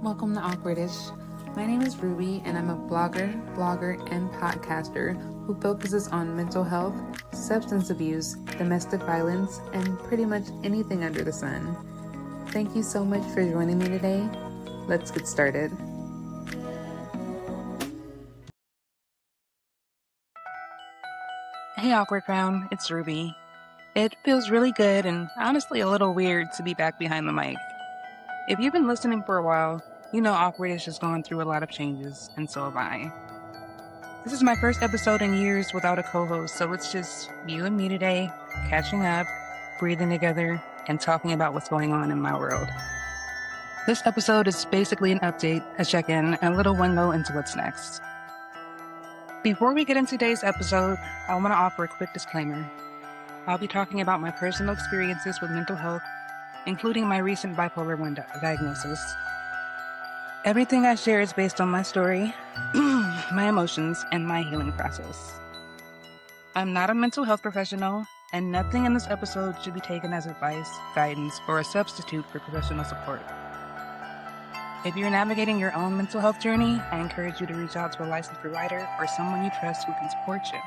Welcome to Awkwardish. My name is Ruby, and I'm a blogger, and podcaster who focuses on mental health, substance abuse, domestic violence, and pretty much anything under the sun. Thank you so much for joining me today. Let's get started. Hey, Awkward Crown, it's Ruby. It feels really good and honestly a little weird to be back behind the mic. If you've been listening for a while, you know Awkwardish has gone through a lot of changes, and so have I. This is my first episode in years without a co-host, so it's just you and me today, catching up, breathing together, and talking about what's going on in my world. This episode is basically an update, a check-in, and a little window into what's next. Before we get into today's episode, I want to offer a quick disclaimer. I'll be talking about my personal experiences with mental health, including my recent bipolar 1 diagnosis. Everything I share is based on my story, my emotions, and my healing process. I'm not a mental health professional, and nothing in this episode should be taken as advice, guidance, or a substitute for professional support. If you're navigating your own mental health journey, I encourage you to reach out to a licensed provider or someone you trust who can support you.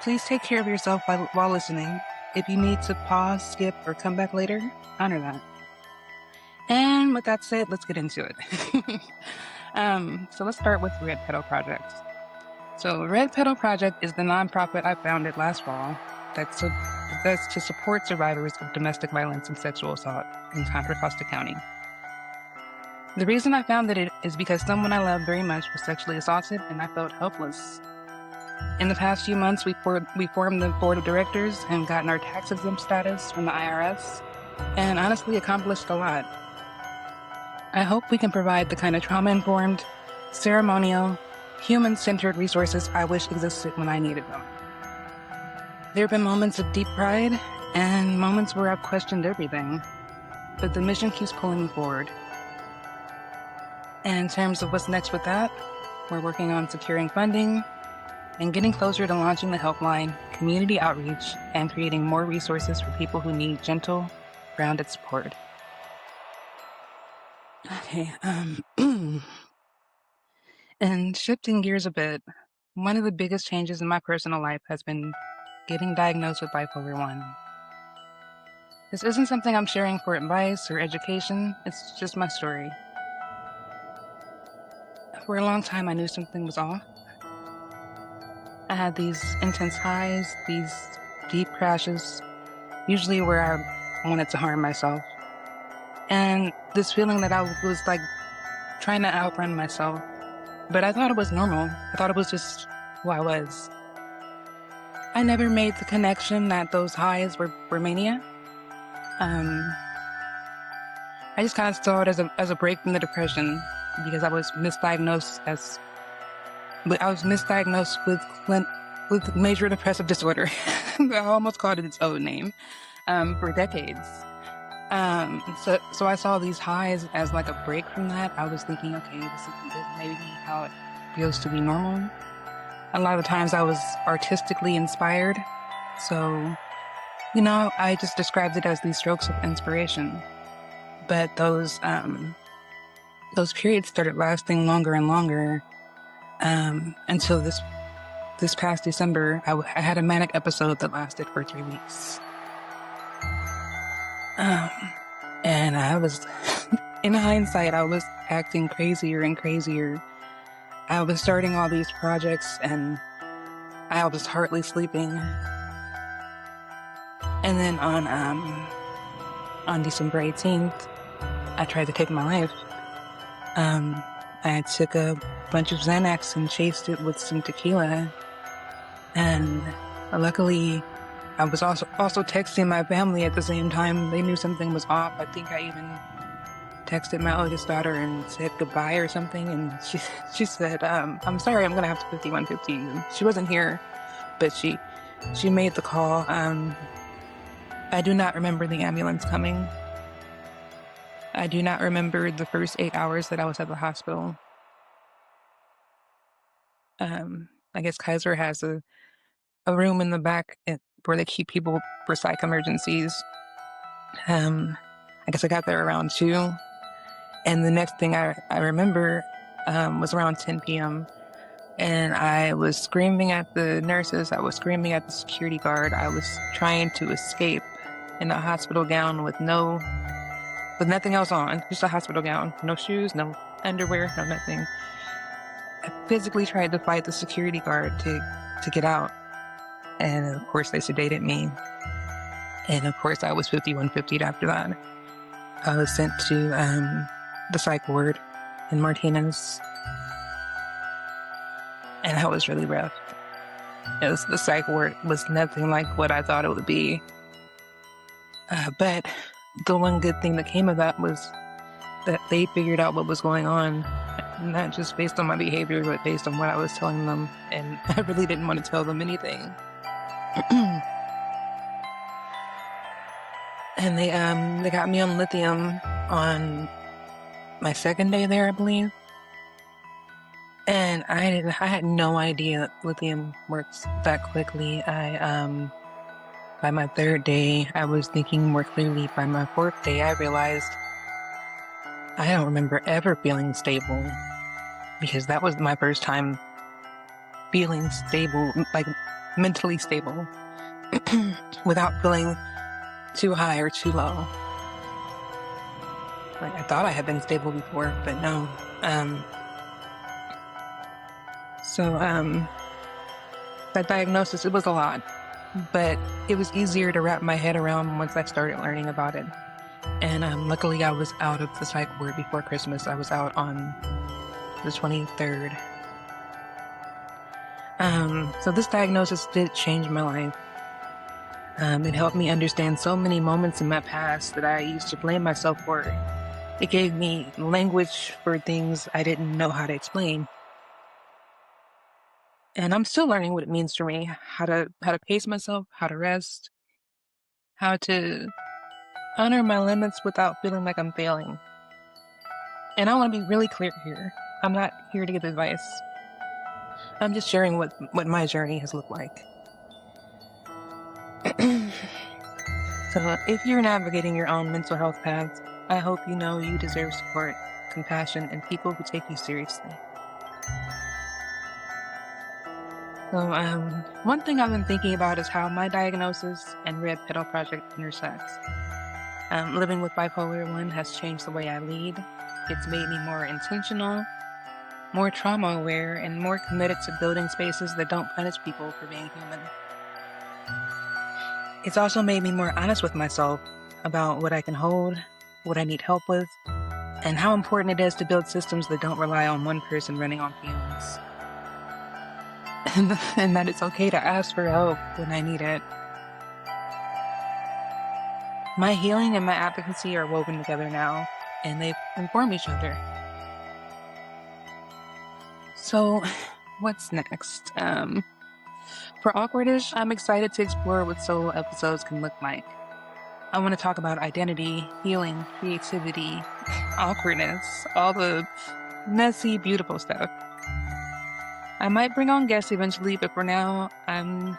Please take care of yourself while listening. If you need to pause, skip, or come back later, honor that. And with that said, let's get into it. So let's start with Red Petal Project. So Red Petal Project is the nonprofit I founded last fall that's to support survivors of domestic violence and sexual assault in Contra Costa County. The reason I founded it is because someone I love very much was sexually assaulted and I felt helpless. In the past few months, we formed the board of directors and gotten our tax-exempt status from the IRS, and honestly accomplished a lot. I hope we can provide the kind of trauma-informed, ceremonial, human-centered resources I wish existed when I needed them. There have been moments of deep pride and moments where I've questioned everything, but the mission keeps pulling me forward. And in terms of what's next with that, we're working on securing funding and getting closer to launching the helpline, community outreach, and creating more resources for people who need gentle, grounded support. Okay, and shifting gears a bit, one of the biggest changes in my personal life has been getting diagnosed with bipolar 1. This isn't something I'm sharing for advice or education, it's just my story. For a long time, I knew something was off. I had these intense highs, these deep crashes, usually where I wanted to harm myself. And this feeling that I was like trying to outrun myself. But I thought it was normal. I thought it was just who I was. I never made the connection that those highs were mania. I just kind of saw it as a break from the depression because I was misdiagnosed with major depressive disorder. I almost called it its own name for decades. So I saw these highs as like a break from that. I was thinking, okay, this is maybe how it feels to be normal. A lot of times I was artistically inspired. So, I just described it as these strokes of inspiration. But those periods started lasting longer and longer until this past December, I had a manic episode that lasted for 3 weeks. And I was, in hindsight, I was acting crazier and crazier. I was starting all these projects and I was hardly sleeping. And then on December 18th, I tried to take my life. I took a bunch of Xanax and chased it with some tequila. And luckily, I was also texting my family at the same time. They knew something was off. I think I even texted my oldest daughter and said goodbye or something. And she said, I'm sorry, I'm going to have to 5115. And she wasn't here, but she made the call. I do not remember the ambulance coming. I do not remember the first 8 hours that I was at the hospital. I guess Kaiser has a room in the back where they keep people for psych emergencies. I guess I got there around 2. And the next thing I remember was around 10 p.m. And I was screaming at the nurses. I was screaming at the security guard. I was trying to escape in a hospital gown with nothing else on, just a hospital gown, no shoes, no underwear, no nothing. I physically tried to fight the security guard to get out. And of course they sedated me. And of course I was 5150'd after that. I was sent to the psych ward in Martinez. And that was really rough. The psych ward was nothing like what I thought it would be. But the one good thing that came of that was that they figured out what was going on, not just based on my behavior, but based on what I was telling them. And I really didn't want to tell them anything. And they got me on lithium on my second day there, I believe. And I had no idea lithium works that quickly. By my third day, I was thinking more clearly. By my fourth day, I realized I don't remember ever feeling stable, because that was my first time feeling stable, like mentally stable, without feeling too high or too low. Like, I thought I had been stable before, but no. So that diagnosis, it was a lot, but it was easier to wrap my head around once I started learning about it. And luckily I was out of the psych ward before Christmas. I was out on the 23rd. So this diagnosis did change my life. It helped me understand so many moments in my past that I used to blame myself for. It gave me language for things I didn't know how to explain. And I'm still learning what it means for me, how to pace myself, how to rest, how to honor my limits without feeling like I'm failing. And I want to be really clear here. I'm not here to give advice. I'm just sharing what my journey has looked like. So if you're navigating your own mental health paths, I hope you know you deserve support, compassion, and people who take you seriously. So one thing I've been thinking about is how my diagnosis and Red Petal Project intersects. Living with bipolar 1 has changed the way I lead. It's made me more intentional, more trauma aware, and more committed to building spaces that don't punish people for being human. It's also made me more honest with myself about what I can hold, what I need help with, and how important it is to build systems that don't rely on one person running on fumes. And that it's okay to ask for help when I need it. My healing and my advocacy are woven together now, and they inform each other. So, what's next? For Awkwardish, I'm excited to explore what solo episodes can look like. I want to talk about identity, healing, creativity, awkwardness, all the messy, beautiful stuff. I might bring on guests eventually, but for now, I'm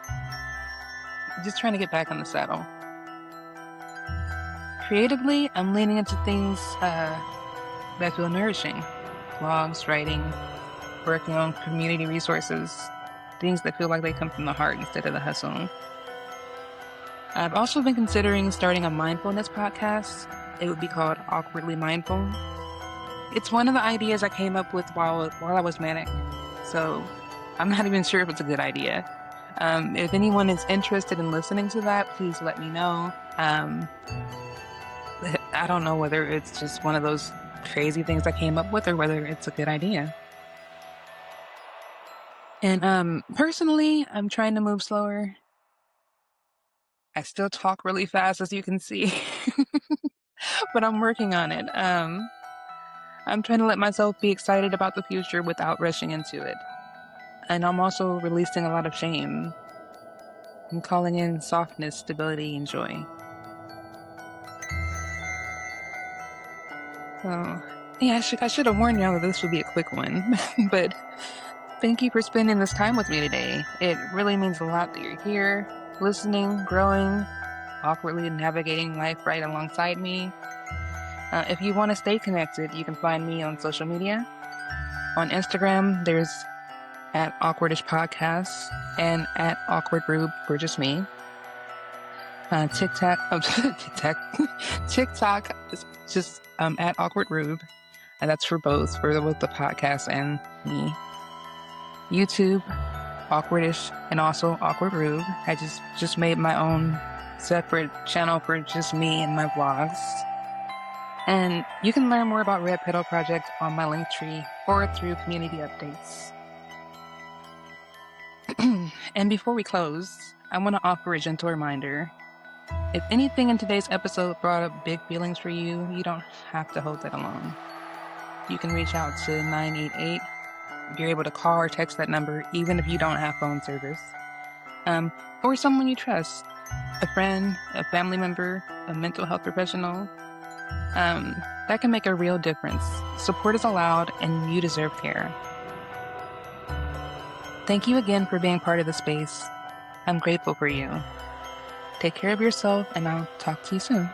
just trying to get back on the saddle. Creatively, I'm leaning into things that feel nourishing. Blogs, writing, working on community resources, things that feel like they come from the heart instead of the hustle. I've also been considering starting a mindfulness podcast. It would be called Awkwardly Mindful. It's one of the ideas I came up with while I was manic. So I'm not even sure if it's a good idea. If anyone is interested in listening to that, please let me know. I don't know whether it's just one of those crazy things I came up with or whether it's a good idea. And personally, I'm trying to move slower. I still talk really fast, as you can see, but I'm working on it. I'm trying to let myself be excited about the future without rushing into it. And I'm also releasing a lot of shame. I'm calling in softness, stability, and joy. So, yeah, I should have warned y'all that this would be a quick one. But thank you for spending this time with me today. It really means a lot that you're here, listening, growing, awkwardly navigating life right alongside me. If you want to stay connected, you can find me on social media. On Instagram, there's at Awkwardish Podcast and at Awkward Rube for just me. TikTok is just at Awkward Rube, and that's for both the podcast and me. YouTube, Awkwardish, and also Awkward Rube. I just made my own separate channel for just me and my vlogs. And you can learn more about Red Petal Project on my Linktree or through community updates. And before we close, I want to offer a gentle reminder. If anything in today's episode brought up big feelings for you, you don't have to hold that alone. You can reach out to 988. You're able to call or text that number even if you don't have phone service. Or someone you trust, a friend, a family member, a mental health professional. That can make a real difference. Support is allowed and you deserve care. Thank you again for being part of the space. I'm grateful for you. Take care of yourself, and I'll talk to you soon.